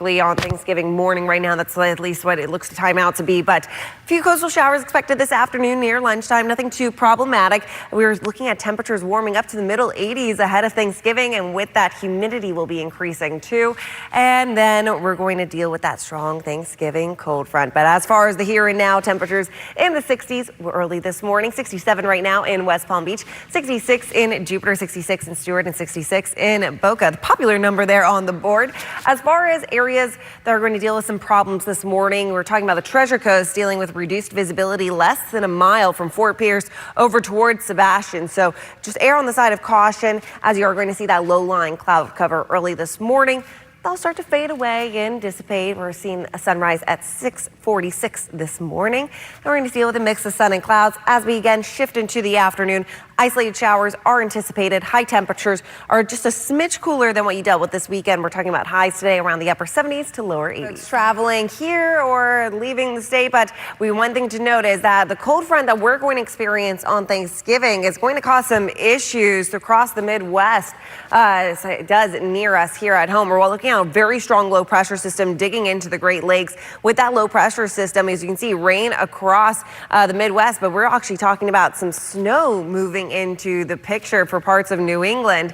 on Thanksgiving morning right now. That's at least what it looks to time out to be. But a few coastal showers expected this afternoon near lunchtime. Nothing too problematic. We were looking at temperatures warming up to the middle 80s ahead of Thanksgiving, and with that, humidity will be increasing too. And then we're going to deal with that strong Thanksgiving cold front. But as far as the here and now, temperatures in the 60s early this morning. 67 right now in West Palm Beach, 66 in Jupiter, 66 in Stewart, and 66 in Boca. The popular number there on the board. As far as areas that are going to deal with some problems this morning, we're talking about the Treasure Coast dealing with reduced visibility less than a mile from Fort Pierce over towards Sebastian. So just err on the side of caution as you are going to see that low-lying cloud cover early this morning. They'll start to fade away and dissipate. We're seeing a sunrise at 6:46 this morning. And we're going to deal with a mix of sun and clouds as we again shift into the afternoon. Isolated showers are anticipated. High temperatures are just a smidge cooler than what you dealt with this weekend. We're talking about highs today around the upper 70s to lower 80s. Traveling here or leaving the state, but one thing to note is that the cold front that we're going to experience on Thanksgiving is going to cause some issues across the Midwest. It does near us here at home. We're looking a very strong low pressure system digging into the Great Lakes. With that low pressure system, as you can see, rain across the Midwest, but we're actually talking about some snow moving into the picture for parts of New England.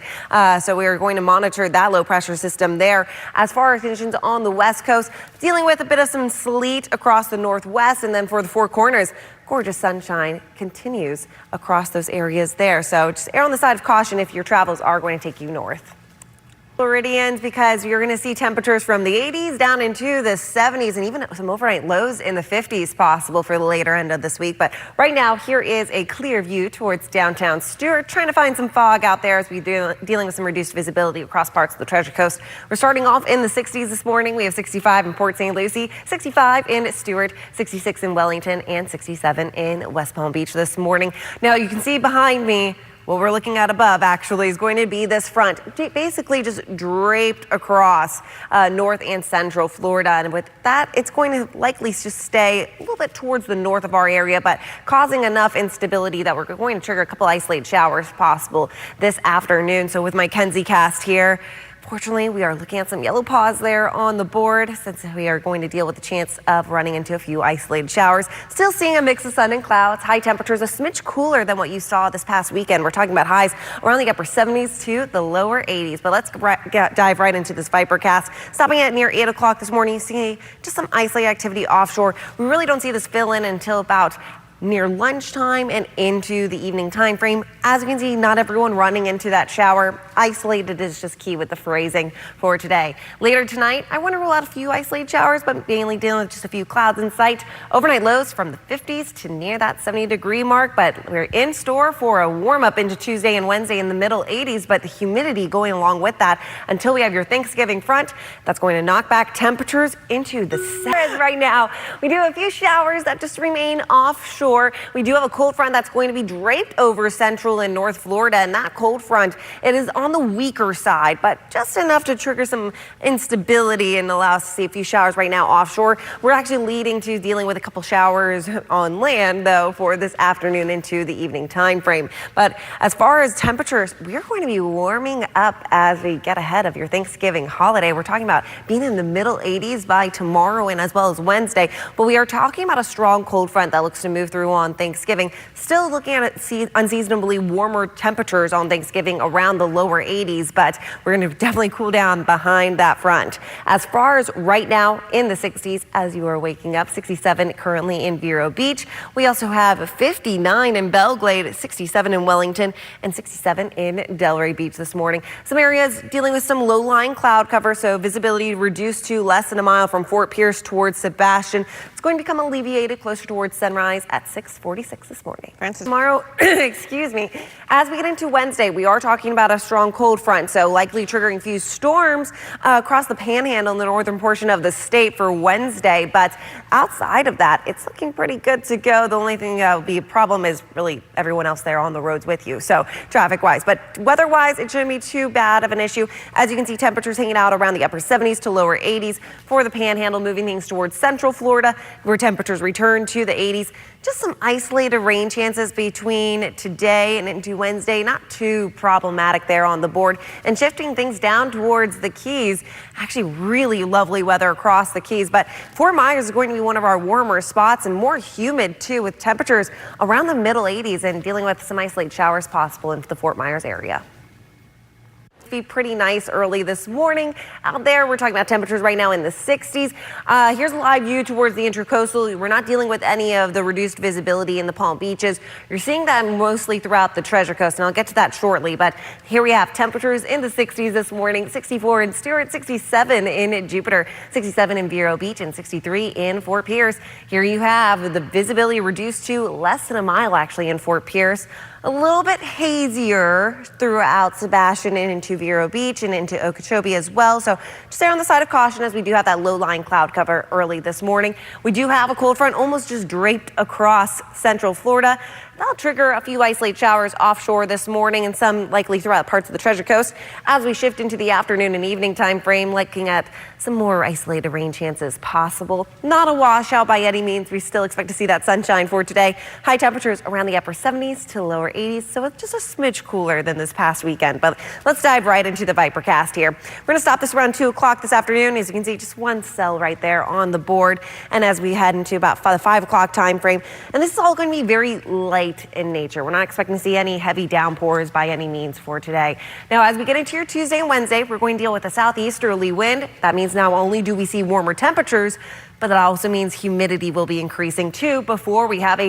So we are going to monitor that low pressure system there. As far as conditions on the West Coast, dealing with a bit of some sleet across the Northwest, and then for the Four Corners, gorgeous sunshine continues across those areas there. So just err on the side of caution if your travels are going to take you north. Floridians, because you're going to see temperatures from the 80s down into the 70s and even some overnight lows in the 50s possible for the later end of this week. But right now, here is a clear view towards downtown Stewart, trying to find some fog out there as we're dealing with some reduced visibility across parts of the Treasure Coast. We're starting off in the 60s this morning. We have 65 in Port St. Lucie, 65 in Stewart, 66 in Wellington, and 67 in West Palm Beach this morning. Now, you can see behind me, what we're looking at above actually is going to be this front, basically just draped across north and central Florida. And with that, it's going to likely just stay a little bit towards the north of our area, but causing enough instability that we're going to trigger a couple isolated showers possible this afternoon. So with my Kenzie cast here, fortunately, we are looking at some yellow pause there on the board since we are going to deal with the chance of running into a few isolated showers. Still seeing a mix of sun and clouds. High temperatures a smidge cooler than what you saw this past weekend. We're talking about highs around the upper 70s to the lower 80s. But let's dive right into this Vipercast. Stopping at near 8 o'clock this morning, you see just some isolated activity offshore. We really don't see this fill in until about near lunchtime and into the evening time frame. As you can see, not everyone running into that shower. Isolated is just key with the phrasing for today. Later tonight, I want to rule out a few isolated showers, but mainly dealing with just a few clouds in sight. Overnight lows from the 50s to near that 70-degree mark, but we're in store for a warm up into Tuesday and Wednesday in the middle 80s, but the humidity going along with that until we have your Thanksgiving front. That's going to knock back temperatures into the 70s right now. We do have a few showers that just remain offshore. We do have a cold front that's going to be draped over central and north Florida, and that cold front, it is on the weaker side, but just enough to trigger some instability and allow us to see a few showers right now offshore. We're actually leading to dealing with a couple showers on land, though, for this afternoon into the evening time frame. But as far as temperatures, we're going to be warming up as we get ahead of your Thanksgiving holiday. We're talking about being in the middle 80s by tomorrow and as well as Wednesday, but we are talking about a strong cold front that looks to move through on Thanksgiving. Still looking at unseasonably warmer temperatures on Thanksgiving around the lower 80s, but we're going to definitely cool down behind that front. As far as right now in the 60s as you are waking up, 67 currently in Vero Beach. We also have 59 in Belglade, 67 in Wellington, and 67 in Delray Beach this morning. Some areas dealing with some low-lying cloud cover, so visibility reduced to less than a mile from Fort Pierce towards Sebastian. It's going to become alleviated closer towards sunrise at 6:46 this morning. Francis. Tomorrow, excuse me, as we get into Wednesday, we are talking about a strong cold front, so likely triggering a few storms across the panhandle in the northern portion of the state for Wednesday. But outside of that, it's looking pretty good to go. The only thing that will be a problem is really everyone else there on the roads with you, so traffic-wise. But weather-wise, it shouldn't be too bad of an issue. As you can see, temperatures hanging out around the upper 70s to lower 80s for the panhandle, moving things towards central Florida, where temperatures return to the 80s. Just some isolated rain chances between today and into Wednesday. Not too problematic there on the board. And shifting things down towards the Keys, actually really lovely weather across the Keys. But Fort Myers is going to be one of our warmer spots and more humid too, with temperatures around the middle 80s and dealing with some isolated showers possible into the Fort Myers area. Be pretty nice early this morning out there. We're talking about temperatures right now in the 60s. Here's a live view towards the Intracoastal. We're not dealing with any of the reduced visibility in the Palm Beaches. You're seeing that mostly throughout the Treasure Coast, and I'll get to that shortly. But here we have temperatures in the 60s this morning: 64 in Stewart, 67 in Jupiter, 67 in Vero Beach, and 63 in Fort Pierce. Here you have the visibility reduced to less than a mile actually in Fort Pierce. A little bit hazier throughout Sebastian and into Vero Beach and into Okeechobee as well. So just stay on the side of caution as we do have that low-lying cloud cover early this morning. We do have a cold front almost just draped across central Florida. That'll trigger a few isolated showers offshore this morning and some likely throughout parts of the Treasure Coast as we shift into the afternoon and evening time frame, looking at some more isolated rain chances possible. Not a washout by any means. We still expect to see that sunshine for today. High temperatures around the upper 70s to lower 80s, so it's just a smidge cooler than this past weekend. But let's dive right into the Vipercast here. We're going to stop this around 2 o'clock this afternoon. As you can see, just one cell right there on the board. And as we head into about the 5 o'clock time frame, and this is all going to be very light in nature. We're not expecting to see any heavy downpours by any means for today. Now, as we get into your Tuesday and Wednesday, we're going to deal with a southeasterly wind. That means not only do we see warmer temperatures, but that also means humidity will be increasing too before we have a